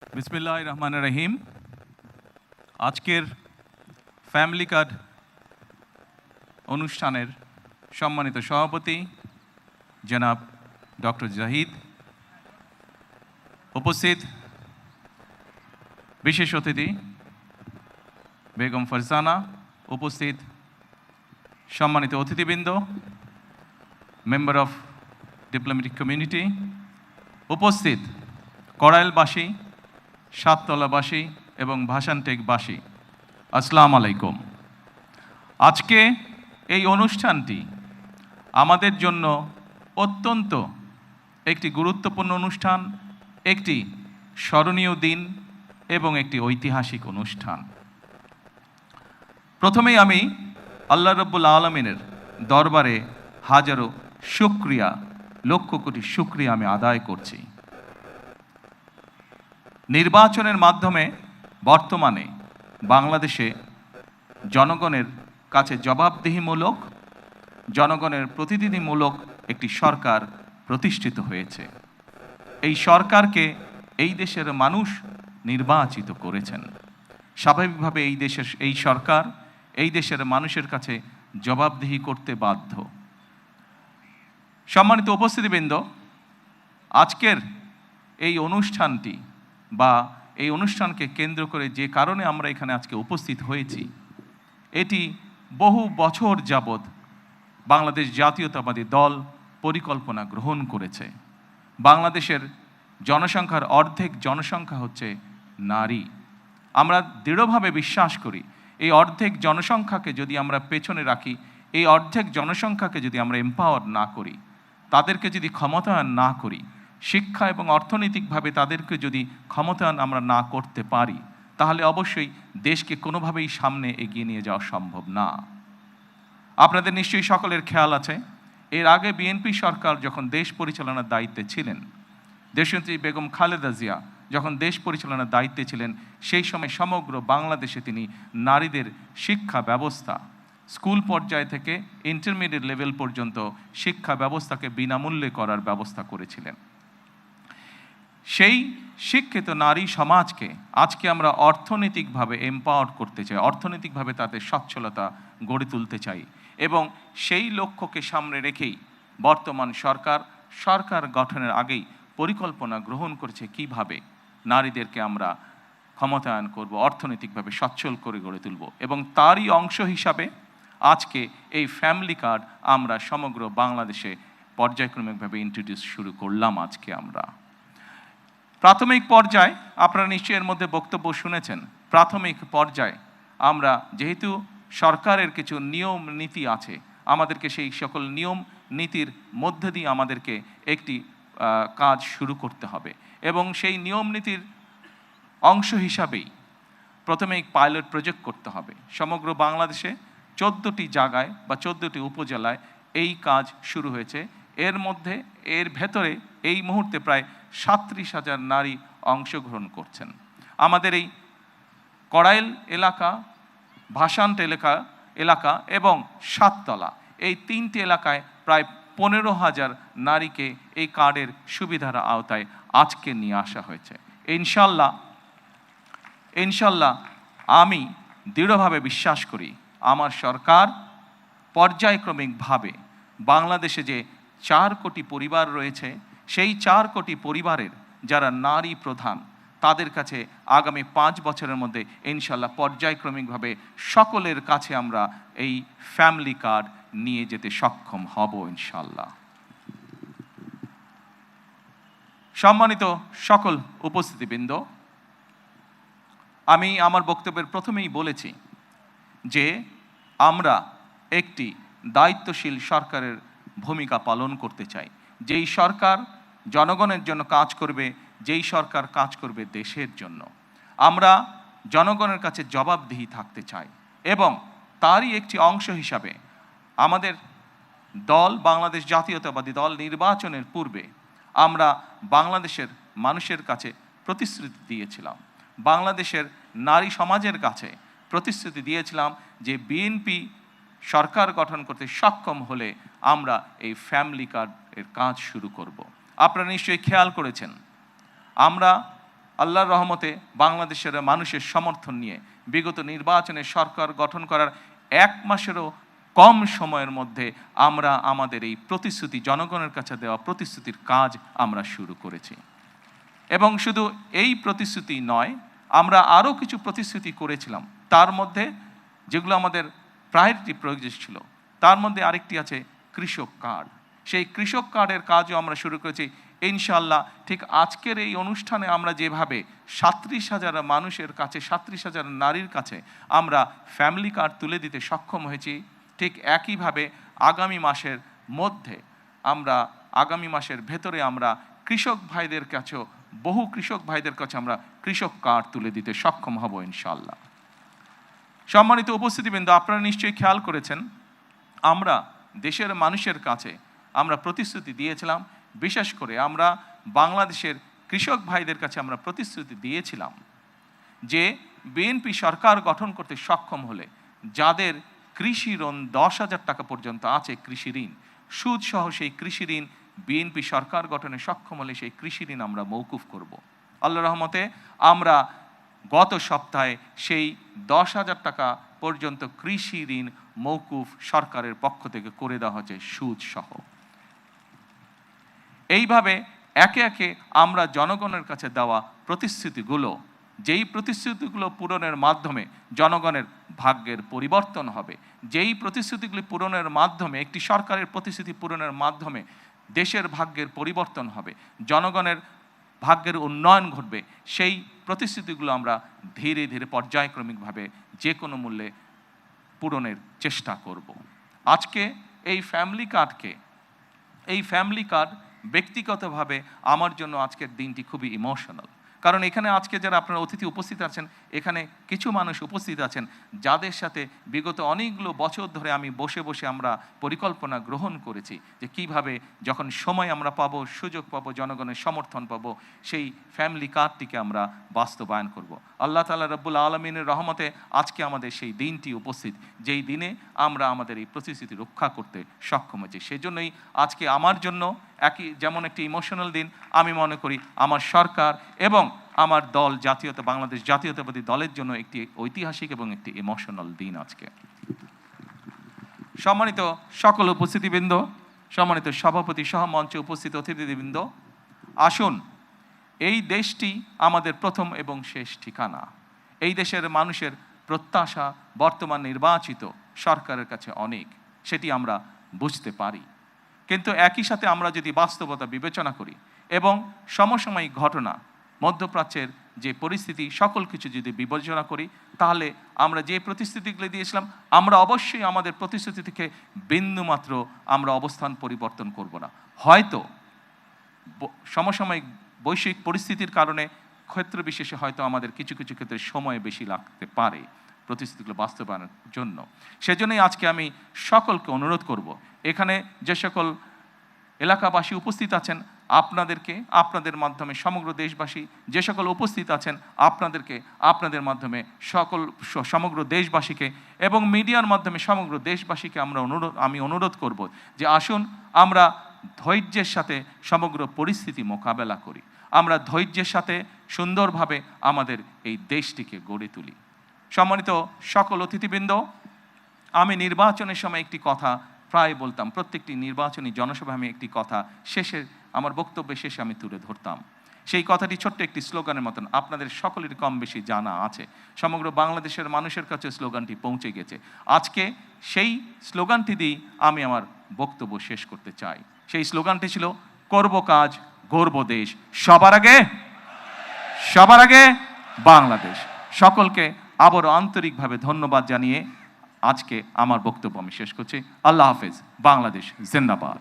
বিসমিল্লাহির রহমানির রহিম। আজকের ফ্যামিলি কার্ড অনুষ্ঠানের সম্মানিত সভাপতি জনাব ডক্টর জাহিদ, উপস্থিত বিশেষ অতিথি বেগম ফারজানা, উপস্থিত সম্মানিত অতিথিবৃন্দ, মেম্বার অফ ডিপ্লোম্যাটিক কমিউনিটি, উপস্থিত কড়াইলবাসী, সাততলাবাসী এবং ভাসানটেকবাসী, আসসালামু আলাইকুম। আজকে এই অনুষ্ঠানটি আমাদের জন্য অত্যন্ত একটি গুরুত্বপূর্ণ অনুষ্ঠান, একটি স্মরণীয় দিন এবং একটি ঐতিহাসিক অনুষ্ঠান। প্রথমেই আমি আল্লাহ রাব্বুল আলামিনের দরবারে হাজারো শুকরিয়া, লক্ষ কোটি শুকরিয়া আমি আদায় করছি। নির্বাচনের মাধ্যমে বর্তমানে বাংলাদেশে জনগণের কাছে জবাবদিহিমূলক, জনগণের প্রতিনিধিমূলক একটি সরকার প্রতিষ্ঠিত হয়েছে। এই সরকারকে এই দেশের মানুষ নির্বাচিত করেছেন। স্বাভাবিকভাবে এই সরকার এই দেশের মানুষের কাছে জবাবদিহি করতে বাধ্য। সম্মানিত উপস্থিতিবৃন্দ, আজকের এই অনুষ্ঠানটি বা এই অনুষ্ঠানকে কেন্দ্র করে যে কারণে আমরা এখানে আজকে উপস্থিত হয়েছি, এটি বহু বছর যাবৎ বাংলাদেশ জাতীয়তাবাদী দল পরিকল্পনা গ্রহণ করেছে। বাংলাদেশের জনসংখ্যার অর্ধেক জনসংখ্যা হচ্ছে নারী। আমরা দৃঢ়ভাবে বিশ্বাস করি এই অর্ধেক জনসংখ্যাকে যদি আমরা পেছনে রাখি, এই অর্ধেক জনসংখ্যাকে যদি আমরা এম্পাওয়ার না করি, তাদেরকে যদি ক্ষমতায়ন না করি, শিক্ষা এবং অর্থনৈতিকভাবে তাদেরকে যদি ক্ষমতায়ন আমরা না করতে পারি, তাহলে অবশ্যই দেশকে কোনোভাবেই সামনে এগিয়ে নিয়ে যাওয়া সম্ভব না। আপনাদের নিশ্চয়ই সকলের খেয়াল আছে, এর আগে বিএনপি সরকার যখন দেশ পরিচালনার দায়িত্বে ছিলেন, দেশনেত্রী বেগম খালেদা জিয়া যখন দেশ পরিচালনার দায়িত্বে ছিলেন, সেই সময় সমগ্র বাংলাদেশে তিনি নারীদের শিক্ষা ব্যবস্থা, স্কুল পর্যায় থেকে ইন্টারমিডিয়েট লেভেল পর্যন্ত শিক্ষা ব্যবস্থাকে বিনামূল্যে করার ব্যবস্থা করেছিলেন। সেই শিক্ষিত নারী সমাজকে আজকে আমরা অর্থনৈতিকভাবে এম্পাওয়ার করতে চাই, অর্থনৈতিকভাবে তাদের সচ্ছলতা গড়ে তুলতে চাই, এবং সেই লক্ষ্যকে সামনে রেখেই বর্তমান সরকার গঠনের আগেই পরিকল্পনা গ্রহণ করেছে কিভাবে নারীদেরকে আমরা ক্ষমতায়ন করব, অর্থনৈতিকভাবে সচ্ছল করে গড়ে তুলব। এবং তারই অংশ হিসাবে আজকে এই ফ্যামিলি কার্ড আমরা সমগ্র বাংলাদেশে পর্যায়ক্রমিকভাবে ইন্ট্রোডিউস শুরু করলাম। আজকে আমরা প্রাথমিক পর্যায়ে, আপনারা নিশ্চয়ই এর মধ্যে বক্তব্য শুনেছেন, প্রাথমিক পর্যায়ে আমরা যেহেতু সরকারের কিছু নিয়ম নীতি আছে, আমাদেরকে সেই সকল নিয়ম নীতির মধ্যে দিয়ে আমাদেরকে একটি কাজ শুরু করতে হবে, এবং সেই নিয়ম নীতির অংশ হিসাবেই প্রথমে পাইলট প্রজেক্ট করতে হবে। সমগ্র বাংলাদেশে 14টি জায়গায় বা 14টি উপজেলায় এই কাজ শুরু হয়েছে। এর ভেতরে এই মুহূর্তে প্রায় 37,000 নারী অংশগ্রহণ করছেন। আমাদের এই কড়াইল এলাকা, ভাসান এলাকা এবং সাততলা, এই 3টি এলাকায় প্রায় 15,000 নারীকে এই কার্ডের সুবিধার আওতায় আজকে নিয়ে আসা হয়েছে। ইনশাল্লাহ আমি দৃঢ়ভাবে বিশ্বাস করি আমার সরকার পর্যায়ক্রমিকভাবে বাংলাদেশে যে 4 কোটি পরিবার রয়েছে, সেই 4 কোটি পরিবারের যারা নারী প্রধান, তাদের কাছে আগামী 5 বছরের মধ্যে ইনশাল্লাহ পর্যায়ক্রমিকভাবে সকলের কাছে আমরা এই ফ্যামিলি কার্ড নিয়ে যেতে সক্ষম হব ইনশাল্লাহ। সম্মানিত সকল উপস্থিতিবৃন্দ, আমি আমার বক্তব্যের প্রথমেই বলেছি যে আমরা একটি দায়িত্বশীল সরকারের ভূমিকা পালন করতে চাই, যেই সরকার জনগণের জন্য কাজ করবে, যেই সরকার কাজ করবে দেশের জন্য। আমরা জনগণের কাছে জবাবদিহি থাকতে চাই, এবং তারই একটি অংশ হিসাবে আমাদের দল, বাংলাদেশ জাতীয়তাবাদী দল, নির্বাচনের পূর্বে আমরা বাংলাদেশের মানুষের কাছে প্রতিশ্রুতি দিয়েছিলাম, বাংলাদেশের নারী সমাজের কাছে প্রতিশ্রুতি দিয়েছিলাম যে বিএনপি সরকার গঠন করতে সক্ষম হলে আমরা এই ফ্যামিলি কার্ডের কাজ শুরু করব। আপনারা নিশ্চয়ই খেয়াল করেছেন, আমরা আল্লাহর রহমতে বাংলাদেশের মানুষের সমর্থন নিয়ে বিগত নির্বাচনে সরকার গঠন করার 1 মাসেরও কম সময়ের মধ্যে আমরা আমাদের এই প্রতিশ্রুতি, জনগণের কাছে দেওয়া প্রতিশ্রুতির কাজ আমরা শুরু করেছি। এবং শুধু এই প্রতিশ্রুতি নয়, আমরা আরও কিছু প্রতিশ্রুতি করেছিলাম, তার মধ্যে যেগুলো আমাদের প্রায়োরিটি প্রয়োজন ছিল, তার মধ্যে আরেকটি আছে কৃষক কার্ড। সেই কৃষক কার্ডের কাজও আমরা শুরু করেছি ইনশাআল্লাহ। ঠিক আজকের এই অনুষ্ঠানে আমরা যেভাবে 37,000 মানুষের কাছে, 37,000 নারীর কাছে আমরা ফ্যামিলি কার্ড তুলে দিতে সক্ষম হয়েছি, ঠিক একইভাবে আগামী মাসের ভেতরে আমরা কৃষক ভাইদের কাছেও, বহু কৃষক ভাইদের কাছে আমরা কৃষক কার্ড তুলে দিতে সক্ষম হব ইনশাআল্লাহ। সম্মানিত উপস্থিতিবৃন্দ, আপনারা নিশ্চয়ই খেয়াল করেছেন, আমরা দেশের মানুষের কাছে আমরা প্রতিশ্রুতি দিয়েছিলাম, বিশেষ করে আমরা বাংলাদেশের কৃষক ভাইদের কাছে আমরা প্রতিশ্রুতি দিয়েছিলাম যে বিএনপি সরকার গঠন করতে সক্ষম হলে যাদের কৃষি ঋণ 10,000 টাকা পর্যন্ত আছে, কৃষি ঋণ সুদ সহ, সেই কৃষি ঋণ বিএনপি সরকার গঠনে সক্ষম হলে সেই কৃষি ঋণ আমরা মওকুফ করব। আল্লাহর রহমতে আমরা গত সপ্তাহে সেই 10,000 টাকা পর্যন্ত কৃষি ঋণ মওকুফ সরকারের পক্ষ থেকে করে দেওয়া হচ্ছে সুদ সহ। এইভাবে একে একে আমরা জনগণের কাছে দেওয়া প্রতিশ্রুতিগুলো, যেই প্রতিশ্রুতিগুলো পূরণের মাধ্যমে জনগণের ভাগ্যের পরিবর্তন হবে, যেই প্রতিশ্রুতিগুলি পূরণের মাধ্যমে, একটি সরকারের প্রতিশ্রুতি পূরণের মাধ্যমে দেশের ভাগ্যের পরিবর্তন হবে, জনগণের ভাগ্যের উন্নয়ন ঘটবে, সেই প্রতিশ্রুতিগুলো আমরা ধীরে ধীরে পর্যায়ক্রমিকভাবে যে কোনো মূল্যে পূরণের চেষ্টা করব। আজকে এই ফ্যামিলি কার্ড ব্যক্তিগতভাবে আমার জন্য আজকের দিনটি খুবই ইমোশনাল। কারণ এখানে আজকে যারা আপনারা অতিথি উপস্থিত আছেন, এখানে কিছু মানুষ উপস্থিত আছেন যাদের সাথে বিগত অনেকগুলো বছর ধরে আমি বসে বসে আমরা পরিকল্পনা গ্রহণ করেছি যে কিভাবে যখন সময় আমরা পাবো, সুযোগ পাবো, জনগণের সমর্থন পাবো, সেই ফ্যামিলি কার্ডটিকে আমরা বাস্তবায়ন করব। আল্লাহ তাআলা রব্বুল আলামিনের রহমতে আজকে আমাদের সেই দিনটি উপস্থিত, যেই দিনে আমরা আমাদের এই প্রতিশ্রুতি রক্ষা করতে সক্ষম হয়েছি। সেজন্যই আজকে আমার জন্য যেমন একটি ইমোশনাল দিন, আমি মনে করি আমার সরকার এবং আমার দল বাংলাদেশ জাতীয়তাবাদী দলের জন্য একটি ঐতিহাসিক এবং একটি ইমোশনাল দিন আজকে। সম্মানিত সকল উপস্থিতিবৃন্দ, সম্মানিত সভাপতি সহ মঞ্চে উপস্থিত অতিথিবৃন্দ, আসুন, এই দেশটি আমাদের প্রথম এবং শেষ ঠিকানা। এই দেশের মানুষের প্রত্যাশা বর্তমান নির্বাচিত সরকারের কাছে অনেক, সেটি আমরা বুঝতে পারি। কিন্তু একই সাথে আমরা যদি বাস্তবতা বিবেচনা করি এবং সমসাময়িক ঘটনা, মধ্যপ্রাচ্যের যে পরিস্থিতি, সকল কিছু যদি বিবেচনা করি, তাহলে আমরা যে প্রতিশ্রুতিগুলি দিয়েছিলাম, আমরা অবশ্যই আমাদের প্রতিশ্রুতি থেকে বিন্দুমাত্র আমরা অবস্থান পরিবর্তন করব না। হয়তো সমসাময়িক বৈশ্বিক পরিস্থিতির কারণে ক্ষেত্র বিশেষে হয়তো আমাদের কিছু কিছু ক্ষেত্রে সময় বেশি লাগতে পারে প্রতিশ্রুতিগুলো বাস্তবায়নের জন্য। সেজন্যই আজকে আমি সকলকে অনুরোধ করব, এখানে যে সকল এলাকাবাসী উপস্থিত আছেন, আপনাদের মাধ্যমে সমগ্র দেশবাসী যে সকল উপস্থিত আছেন, আপনাদের মাধ্যমে সমগ্র দেশবাসীকে এবং মিডিয়ার মাধ্যমে সমগ্র দেশবাসীকে আমি অনুরোধ করব যে আসুন আমরা ধৈর্যের সাথে সমগ্র পরিস্থিতি মোকাবেলা করি, আমরা ধৈর্যের সাথে সুন্দরভাবে আমাদের এই দেশটিকে গড়ে তুলি। সম্মানিত সকল অতিথিবৃন্দ, আমি নির্বাচনের সময় একটি কথা প্রায় বলতাম, প্রত্যেকটি নির্বাচনী জনসভায় আমি একটি কথা আমার বক্তব্যের শেষে আমি তুলে ধরতাম। সেই কথাটি ছোট্ট একটি স্লোগানের মতন, আপনাদের সকলেরই কম বেশি জানা আছে, সমগ্র বাংলাদেশের মানুষের কাছে স্লোগানটি পৌঁছে গেছে। আজকে সেই স্লোগানটি দিয়ে আমি আমার বক্তব্য শেষ করতে চাই। সেই স্লোগানটি ছিল, করব কাজ, গড়ব দেশ, সবার আগে বাংলাদেশ। সকলকে আবারও আন্তরিকভাবে ধন্যবাদ জানিয়ে আজকে আমার বক্তব্য আমি শেষ করছি। আল্লাহ হাফেজ। বাংলাদেশ জিন্দাবাদ।